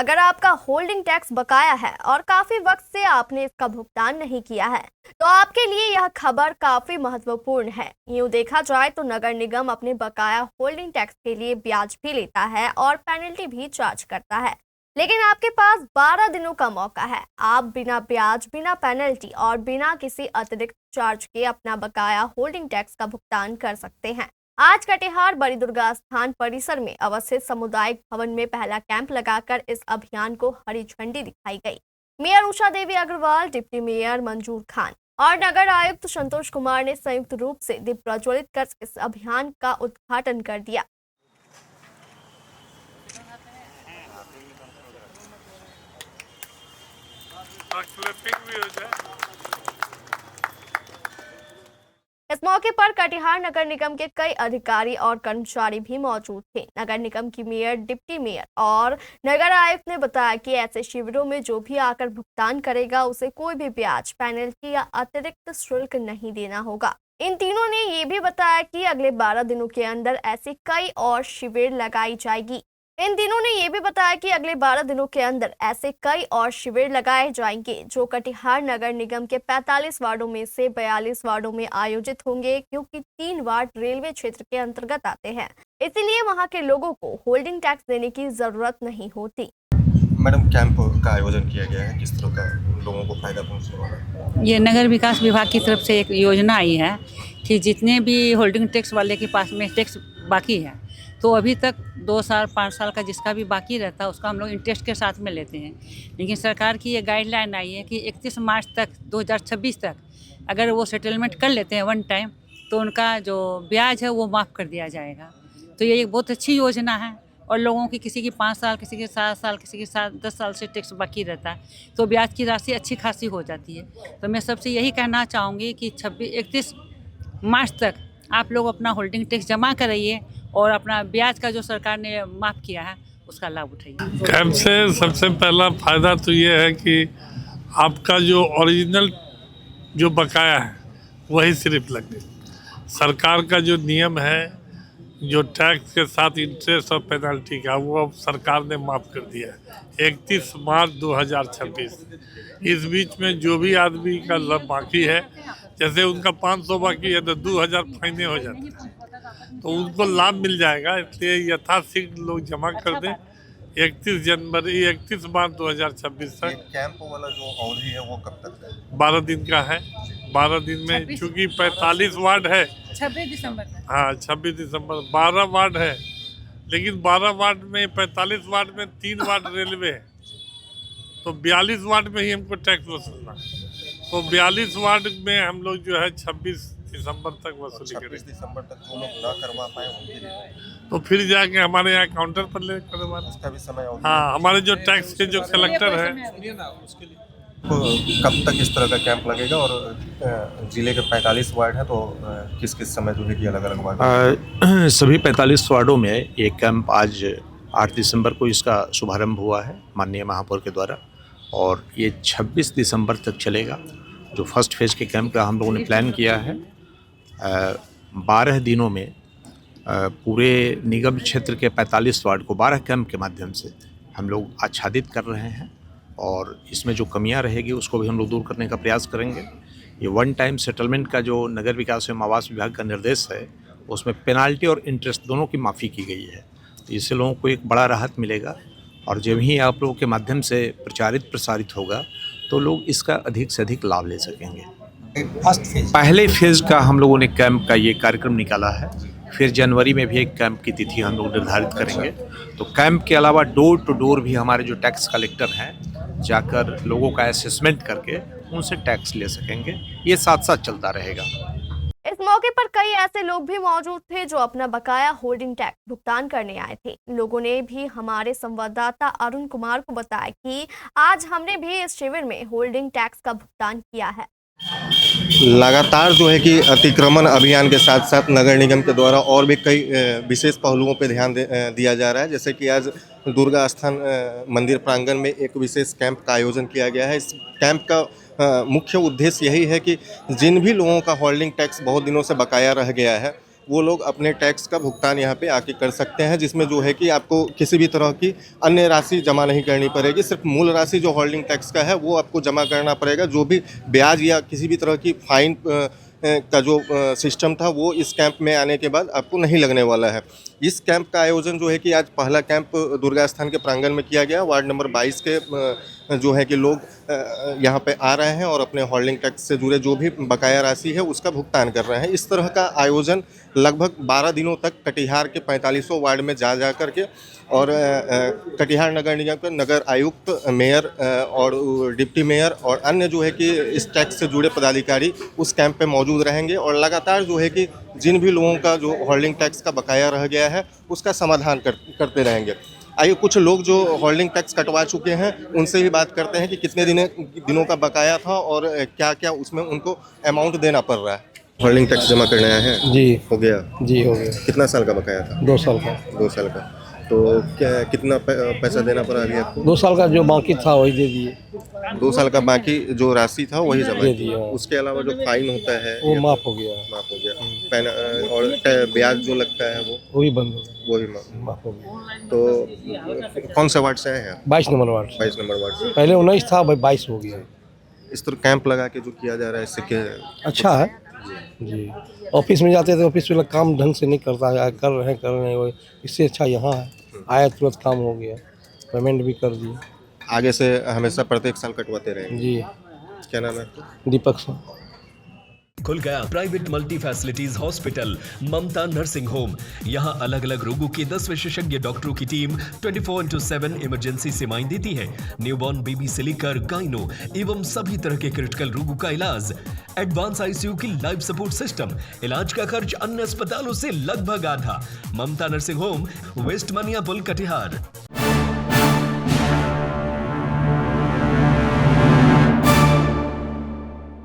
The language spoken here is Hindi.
अगर आपका होल्डिंग टैक्स बकाया है और काफी वक्त से आपने इसका भुगतान नहीं किया है, तो आपके लिए यह खबर काफी महत्वपूर्ण है। यूं देखा जाए तो नगर निगम अपने बकाया होल्डिंग टैक्स के लिए ब्याज भी लेता है और पेनल्टी भी चार्ज करता है, लेकिन आपके पास 12 दिनों का मौका है। आप बिना ब्याज, बिना पेनल्टी और बिना किसी अतिरिक्त चार्ज के अपना बकाया होल्डिंग टैक्स का भुगतान कर सकते हैं। आज कटिहार बड़ी दुर्गा स्थान परिसर में अवस्थित सामुदायिक भवन में पहला कैंप लगाकर इस अभियान को हरी झंडी दिखाई गई। मेयर उषा देवी अग्रवाल, डिप्टी मेयर मंजूर खान और नगर आयुक्त संतोष कुमार ने संयुक्त रूप से दीप प्रज्वलित कर इस अभियान का उद्घाटन कर दिया। इस मौके पर कटिहार नगर निगम के कई अधिकारी और कर्मचारी भी मौजूद थे। नगर निगम की मेयर, डिप्टी मेयर और नगर आयुक्त ने बताया कि ऐसे शिविरों में जो भी आकर भुगतान करेगा उसे कोई भी ब्याज, पेनल्टी या अतिरिक्त शुल्क नहीं देना होगा। इन तीनों ने ये भी बताया कि अगले 12 दिनों के अंदर ऐसी कई और शिविर लगाई जाएगी। इन दिनों ने यह भी बताया कि अगले 12 दिनों के अंदर ऐसे कई और शिविर लगाए जाएंगे जो कटिहार नगर निगम के 45 वार्डों में से 42 वार्डों में आयोजित होंगे, क्योंकि 3 वार्ड रेलवे क्षेत्र के अंतर्गत आते हैं, इसीलिए वहां के लोगों को होल्डिंग टैक्स देने की जरूरत नहीं होती। मैडम, कैंप का आयोजन किया गया है, किस तरह का लोगों को फायदा पहुंचने वाला है? ये नगर विकास विभाग की तरफ से एक योजना आई है कि जितने भी होल्डिंग टैक्स वाले के पास में टैक्स बाकी है, तो अभी तक 2 साल 5 साल का जिसका भी बाकी रहता है उसका हम लोग इंटरेस्ट के साथ में लेते हैं। लेकिन सरकार की ये गाइडलाइन आई है कि 31 मार्च तक 2026 तक अगर वो सेटलमेंट कर लेते हैं वन टाइम, तो उनका जो ब्याज है वो माफ़ कर दिया जाएगा। तो ये एक बहुत अच्छी योजना है। और लोगों की किसी की 5 साल, किसी के 7 साल, किसी के 10 साल से टैक्स बाकी रहता है, तो ब्याज की राशि अच्छी खासी हो जाती है। तो मैं सबसे यही कहना चाहूँगी कि 31 मार्च तक आप लोग अपना होल्डिंग टैक्स जमा कराइए और अपना ब्याज का जो सरकार ने माफ़ किया है उसका लाभ उठाइए। कैंप से सबसे पहला फ़ायदा तो ये है कि आपका जो ओरिजिनल जो बकाया है वही सिर्फ लगे। सरकार का जो नियम है, जो टैक्स के साथ इंटरेस्ट और पेनल्टी का, वो अब सरकार ने माफ़ कर दिया है 31 मार्च 2026। इस बीच में जो भी आदमी का बाकी है, जैसे उनका 500 बाकी है तो 2000 फाइने हो जाते हैं, तो उनको लाभ मिल जाएगा। इसलिए यथाशीघ्र लोग जमा कर दें। 31 मार्च 2026 तक कैंप वाला जो अवधि है वो कब तक है? 12 दिन का है। 12 दिन में चूँकि 45 वार्ड है, 26 दिसंबर तक। हाँ 26 दिसंबर 12 वार्ड है, लेकिन 12 वार्ड में 45 वार्ड में 3 वार्ड रेलवे है, तो 42 वार्ड में ही हमको टैक्स वसूलना है। तो 42 वार्ड में हम लोग जो है 26 दिसंबर तक वसूली करेंगे। 26 दिसंबर तक जो लोग ना करवा पाए उनके लिए तो फिर जाके हमारे यहाँ काउंटर पर ले करवाना। उसका भी समय अवधि हाँ, हमारे जो टैक्स के जो कलेक्टर है, तो कब तक इस तरह का कैंप लगेगा? और जिले के 45 वार्ड है, तो किस किस समय जो है कि अलग अलग वार्ड सभी 45 वार्डों में ये कैंप आज 8 दिसंबर को इसका शुभारंभ हुआ है माननीय महापौर के द्वारा, और ये 26 दिसंबर तक चलेगा। जो फर्स्ट फेज़ के कैंप का हम लोगों ने प्लान किया है, 12 दिनों में पूरे निगम क्षेत्र के 45 वार्ड को 12 कैंप के माध्यम से हम लोग आच्छादित कर रहे हैं, और इसमें जो कमियां रहेगी उसको भी हम लोग दूर करने का प्रयास करेंगे। ये वन टाइम सेटलमेंट का जो नगर विकास एवं आवास विभाग का निर्देश है, उसमें पेनाल्टी और इंटरेस्ट दोनों की माफ़ी की गई है, तो इससे लोगों को एक बड़ा राहत मिलेगा। और जब ही आप लोगों के माध्यम से प्रचारित प्रसारित होगा तो लोग इसका अधिक से अधिक लाभ ले सकेंगे। पहले फेज़ का हम लोगों ने कैंप का ये कार्यक्रम निकाला है, फिर जनवरी में भी एक कैंप की तिथि हम लोग निर्धारित करेंगे। तो कैंप के अलावा डोर टू डोर भी हमारे जो टैक्स कलेक्टर हैं जाकर लोगों का असेसमेंट करके उनसे टैक्स ले सकेंगे। ये साथ साथ चलता रहेगा। इस मौके पर कई ऐसे लोग भी मौजूद थे जो अपना बकाया होल्डिंग टैक्स भुगतान करने आए थे। लोगों ने भी हमारे संवाददाता अरुण कुमार को बताया कि आज हमने भी इस शिविर में होल्डिंग टैक्स का भुगतान किया है। लगातार जो है कि अतिक्रमण अभियान के साथ साथ नगर निगम के द्वारा और भी कई विशेष पहलुओं पर ध्यान दिया जा रहा है। जैसे कि आज दुर्गा स्थान मंदिर प्रांगण में एक विशेष कैंप का आयोजन किया गया है। इस कैंप का मुख्य उद्देश्य यही है कि जिन भी लोगों का होल्डिंग टैक्स बहुत दिनों से बकाया रह गया है, वो लोग अपने टैक्स का भुगतान यहाँ पे आके कर सकते हैं, जिसमें जो है कि आपको किसी भी तरह की अन्य राशि जमा नहीं करनी पड़ेगी। सिर्फ मूल राशि जो होल्डिंग टैक्स का है वो आपको जमा करना पड़ेगा। जो भी ब्याज या किसी भी तरह की फाइन का जो सिस्टम था वो इस कैंप में आने के बाद आपको नहीं लगने वाला है। इस कैंप का आयोजन जो है कि आज पहला कैंप दुर्गा स्थान के प्रांगण में किया गया। वार्ड नंबर 22 के जो है कि लोग यहाँ पे आ रहे हैं और अपने होल्डिंग टैक्स से जुड़े जो भी बकाया राशि है उसका भुगतान कर रहे हैं। इस तरह का आयोजन लगभग 12 दिनों तक कटिहार के 4500 वार्ड में जा कर के और कटिहार नगर निगम के नगर आयुक्त, मेयर और डिप्टी मेयर और अन्य जो है कि इस टैक्स से जुड़े पदाधिकारी उस कैंप पे मौजूद रहेंगे और लगातार जो है कि जिन भी लोगों का जो होल्डिंग टैक्स का बकाया रह गया है उसका समाधान करते रहेंगे। आइए कुछ लोग जो होल्डिंग टैक्स कटवा चुके हैं उनसे भी बात करते हैं कि कितने दिनों का बकाया था और क्या क्या उसमें उनको अमाउंट देना पड़ रहा है। होल्डिंग टैक्स जमा करने आए हैं? जी हो गया। जी हो गया। कितना साल का बकाया था? 2 साल का। 2 साल का। तो क्या कितना पैसा देना पड़ा अभी आपको? 2 साल का जो बाकी था वही दे दिए। 2 साल का बाकी जो राशि था वही जमा दे किया। दिया। उसके अलावा जो फाइन होता है वो माफ हो गया। माफ हो गया। और ब्याज जो लगता है वो भी बंद हो गया। वो भी माफ हो गया। तो कौन सा वार्ड से आए हैं? 22 नंबर वार्ड। 22 नंबर वार्ड से। पहले 19 था, भाई 22 हो गया। इस तरह कैंप लगा के जो किया जा रहा है इससे क्या अच्छा है जी। ऑफिस में जाते थे, ऑफिस वाला काम ढंग से नहीं करता है, कर रहे हैं। इससे अच्छा यहाँ है, आया तुरंत काम हो गया, पेमेंट भी कर दिए। आगे से हमेशा प्रत्येक साल कटवाते रहेंगे? जी। क्या नाम है आपका? दीपक सर। खुल गया प्राइवेट मल्टी फैसिलिटीज हॉस्पिटल ममता नर्सिंग होम। यहाँ अलग अलग रोगों के 10 विशेषज्ञ डॉक्टरों की टीम 24/7 इमरजेंसी सेवाएं देती है। न्यूबॉर्न बेबी से लेकर गाइनो एवं सभी तरह के क्रिटिकल रोगों का इलाज। एडवांस आईसीयू की लाइफ सपोर्ट सिस्टम। इलाज का खर्च अन्य अस्पतालों से लगभग आधा। ममता नर्सिंग होम, वेस्ट मनिया पुल, कटिहार।